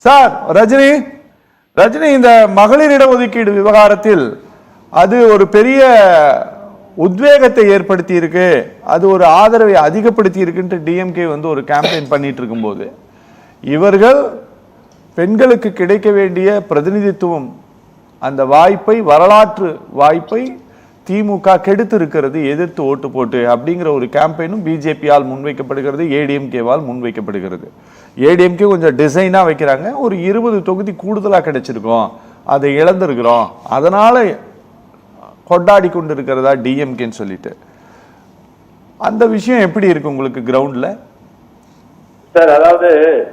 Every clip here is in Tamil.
சார் ரஜினி ரஜினி இந்த மகளிர் இடஒதுக்கீடு விவகாரத்தில் அது ஒரு பெரிய உத்வேகத்தை ஏற்படுத்தி இருக்கு, அது ஒரு ஆதரவை அதிகப்படுத்தி இருக்குன்னு டிஎம்கே ஒரு கேம்பெயின் பண்ணிட்டு இருக்கும்போது இவர்கள் பெண்களுக்கு கிடைக்க வேண்டிய பிரதிநிதித்துவம் அந்த வாய்ப்பை, வரலாற்று வாய்ப்பை திமுக கெடுத்து இருக்கிறது, எதிர்த்து ஓட்டு போட்டு அப்படிங்கிற ஒரு கேம்பெயினும் பிஜேபியால் முன்வைக்கப்படுகிறது, ஏடிஎம்கேவால் முன்வைக்கப்படுகிறது. ஏடிஎம்கே கொஞ்சம் டிசைனா வைக்கிறாங்க, ஒரு 20 தொகுதி கூடுதலா கிடைச்சிருக்கோம், அதை இழந்திருக்கிறோம், அதனால கொண்டாடி கொண்டு இருக்கிறதா டிஎம்கேன்னு சொல்லிட்டு. அந்த விஷயம் எப்படி இருக்கு உங்களுக்கு கிரவுண்ட்ல? சார், அதாவது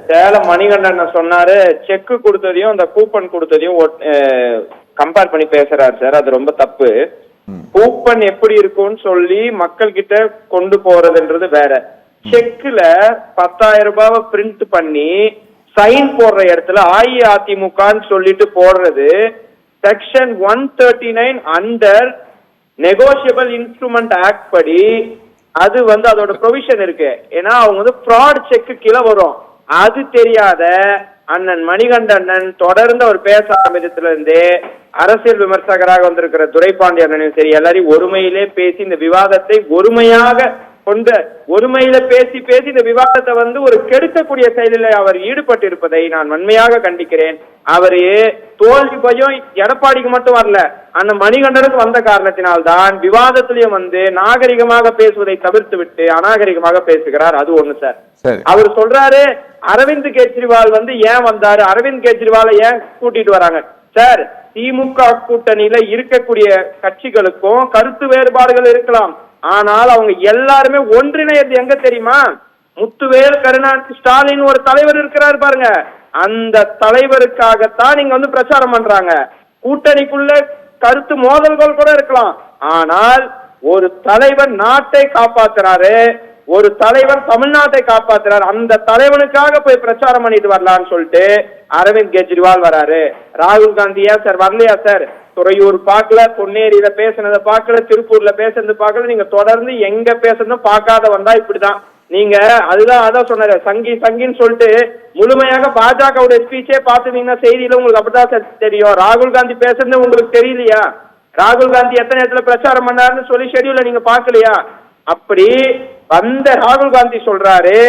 சேலம் மணிகண்டன் சொன்னாரு, செக் கொடுத்ததையும் அந்த கூப்பன் கொடுத்ததையும் கம்பேர் பண்ணி பேசுறாரு சார். அது ரொம்ப தப்பு. கூப்பன் எப்படி இருக்கும்னு சொல்லி மக்கள் கிட்ட கொண்டு போறதுன்றது வேற. செக்ல 10,000 ரூபாவை பிரிண்ட் பண்ணி சைன் போடுற இடத்துல அஇஅதிமுகன்னு சொல்லிட்டு போடுறது section 139 under negotiable instrument act படி அது அதோட ப்ரொவிஷன் இருக்கு. ஏன்னா அவங்க ஃப்ராட் செக் கீழே வரும். அது தெரியாத அண்ணன் மணிகண்டன் தொடர்ந்து அவர் பேச ஆரம்பிச்சதுல இருந்தே அரசியல் விமர்சகராக வந்திருக்கிற துரைபாண்டி அண்ணனும் சரி, எல்லாரையும் ஒருமையிலே பேசி இந்த விவாதத்தை ஒருமையாக கொண்டு ஒருமையில பேசி பேசி இந்த விவாதத்தை ஒரு கெடுக்கக்கூடிய செயலில் அவர் ஈடுபட்டு இருப்பதை நான் வன்மையாக கண்டிக்கிறேன். அவரு தோல்வி பயம் எடப்பாடிக்கு மட்டும் வரல, அந்த மணிகண்டனுக்கு வந்த காரணத்தினால்தான் விவாதத்திலையும் நாகரிகமாக பேசுவதை தவிர்த்து விட்டு அநாகரிகமாக பேசுகிறார். அது ஒண்ணு சார். அவர் சொல்றாரு அரவிந்த் கெஜ்ரிவால் ஏன் வந்தாரு, அரவிந்த் கெஜ்ரிவாலை ஏன் கூட்டிட்டு வராங்க சார். திமுக கூட்டணியில இருக்கக்கூடிய கட்சிகளுக்கும் கருத்து வேறுபாடுகள் இருக்கலாம், ஆனால் அவங்க எல்லாருமே ஒன்றிணையது எங்க தெரியுமா? முத்துவேல் கருணாநிதி ஸ்டாலின் ஒரு தலைவர் இருக்கிறார் பாருங்க, அந்த தலைவருக்காகத்தான் நீங்க பிரச்சாரம் பண்றாங்க. கூட்டணிக்குள்ள கருத்து மோதல்கள் கூட இருக்கலாம், ஆனால் ஒரு தலைவர் நாட்டை காப்பாத்துறாரு, ஒரு தலைவர் தமிழ்நாட்டை காப்பாத்துறாரு, அந்த தலைவனுக்காக போய் பிரச்சாரம் பண்ணிட்டு வரலான்னு சொல்லிட்டு அரவிந்த் கெஜ்ரிவால் வராரு. ராகுல் காந்தி ஏன் சார் வரலையா சார்? துறையூர் பார்க்கல, பொன்னேரியில பேசுனதை பார்க்கல, திருப்பூர்ல பேசுனது பார்க்கல, நீங்க தொடர்ந்து எங்க பேசுறதும் பார்க்காத வந்தா இப்படிதான் நீங்க. அதான் சொன்னாரு சங்கி சங்கின்னு சொல்லிட்டு முழுமையாக பாஜகவுடைய ஸ்பீச்சே பார்த்துட்டீங்கன்னா செய்தியில உங்களுக்கு அப்படிதான் தெரியும். ராகுல் காந்தி பேசுறது உங்களுக்கு தெரியலையா? ராகுல் காந்தி எத்தனை இடத்துல பிரச்சாரம் பண்ணாருன்னு சொல்லி ஷெட்யூல நீங்க பார்க்கலையா? அப்படி வந்த ராகுல் காந்தி சொல்றாரு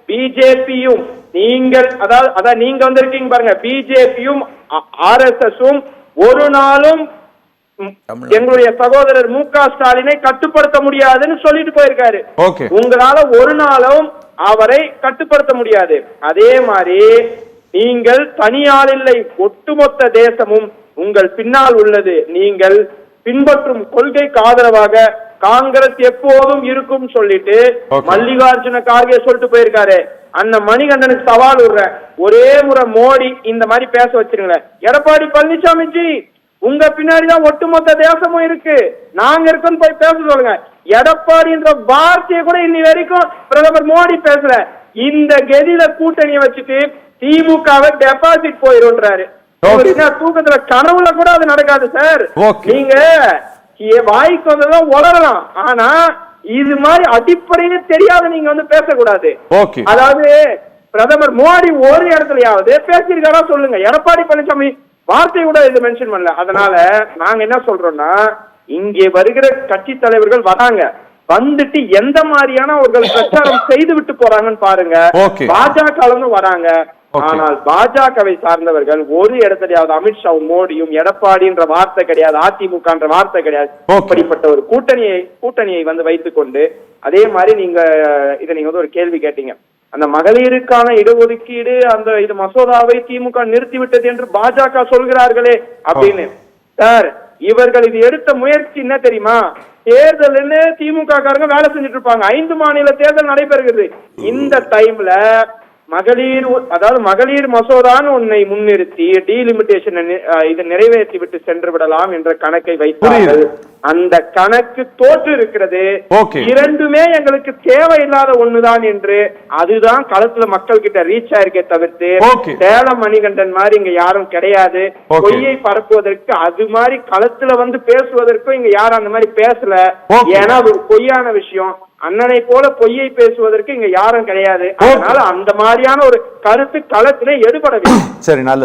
பிஜேபியும் நீங்கள் அதாவது நீங்க வந்திருக்கீங்க பாருங்க, பிஜேபியும் ஆர்எஸ்எஸும் ஒரு நாளும் எங்களுடைய சகோதரர் மு.க. ஸ்டாலினை கட்டுப்படுத்த முடியாதுன்னு சொல்லிட்டு போயிருக்காரு. உங்களால ஒரு நாளும் அவரை கட்டுப்படுத்த முடியாது. அதே மாதிரி நீங்கள் தனியால் இல்லை, ஒட்டுமொத்த தேசமும் உங்கள் பின்னால் உள்ளது. நீங்கள் பின்பற்றும் கொள்கைக்கு ஆதரவாக காங்கிரஸ் எப்போதும் இருக்கும் சொல்லிட்டு மல்லிகார்ஜுன கார்கே சொல்லிட்டு போயிருக்காரு. அந்த மணிகண்டனுக்கு சவால் விடுற, ஒரே முறை மோடி இந்த மாதிரி பேச வச்சிருங்களேன். எடப்பாடி பழனிசாமி ஜி, உங்க பின்னாடிதான் ஒட்டுமொத்த தேசமும் இருக்கு, நாங்க இருக்கோன்னு போய் பேச சொல்லுங்க. எடப்பாடின்ற வார்த்தையை கூட இன்னி வரைக்கும் பிரதமர் மோடி பேசல. இந்த கெதியில கூட்டணியை வச்சுட்டு திமுகவை டெபாசிட் போயிருன்றாரு. தூக்கத்துல கனவுல கூட அது நடக்காது சார். நீங்க வாய்க்கு வந்ததான் வளரலாம், ஆனா இது மாதிரி அடிப்படையில தெரியாத நீங்க பேசக்கூடாது. அதாவது பிரதமர் மோடி ஒரு இடத்துலயாவது பேசியிருக்காரா சொல்லுங்க. எடப்பாடி பழனிசாமி வார்த்தை கூட இது மென்ஷன் பண்ணல. அதனால நாங்க என்ன சொல்றோம்னா, இங்கே வருகிற கட்சி தலைவர்கள் வராங்க, வந்துட்டு எந்த மாதிரியான அவர்கள் பிரச்சாரம் செய்து விட்டு போறாங்கன்னு பாருங்க. பாஜக வராங்க, ஆனால் பாஜகவை சார்ந்தவர்கள் ஒரு இடத்துலயாவது அமித்ஷா மோடியும் எடப்பாடின்ற வார்த்தை கிடையாது, அதிமுக வார்த்தை கிடையாது. அப்படிப்பட்ட ஒரு கூட்டணியை வைத்துக் கொண்டு, அதே மாதிரி நீங்க இதை நீங்க ஒரு கேள்வி கேட்டீங்க, அந்த மகளிருக்கான இடஒதுக்கீடு அந்த இது மசோதாவை திமுக நிறுத்திவிட்டது என்று பாஜக சொல்கிறார்களே அப்படின்னு. சார், இவர்கள் இது எடுத்த முயற்சி என்ன தெரியுமா? தேர்தல் திமுக காரங்க வேலை செஞ்சுட்டு இருப்பாங்க, 5 மாநில தேர்தல் நடைபெறுகிறது. இந்த டைம்ல மகளிர் மசோதான் உன்னை முன்னிறுத்தி டீலிமிட்டேஷன் இதை நிறைவேற்றி விட்டு சென்று விடலாம் என்ற கணக்கை வைத்தார்கள். அந்த கணக்கு தோற்று இருக்கிறது. இரண்டுமே எங்களுக்கு தேவையில்லாத ஒண்ணுதான் என்று அதுதான் களத்துல மக்கள் கிட்ட ரீச் ஆயிருக்கே தவிர்த்து சேலம் மணிகண்டன் மாதிரி இங்க யாரும் கிடையாது. பொய்யை பரப்புவதற்கு அது மாதிரி களத்துல பேசுவதற்கும் இங்க யாரும் அந்த மாதிரி பேசல. ஏன்னா அது ஒரு பொய்யான விஷயம். அண்ணனை போல பொய்யை பேசுவதற்கு இங்க யாரும் கிடையாது. அதனால அந்த மாதிரியான ஒரு கருத்து களத்திலே எடுபடவில்லை. சரி, நல்லது.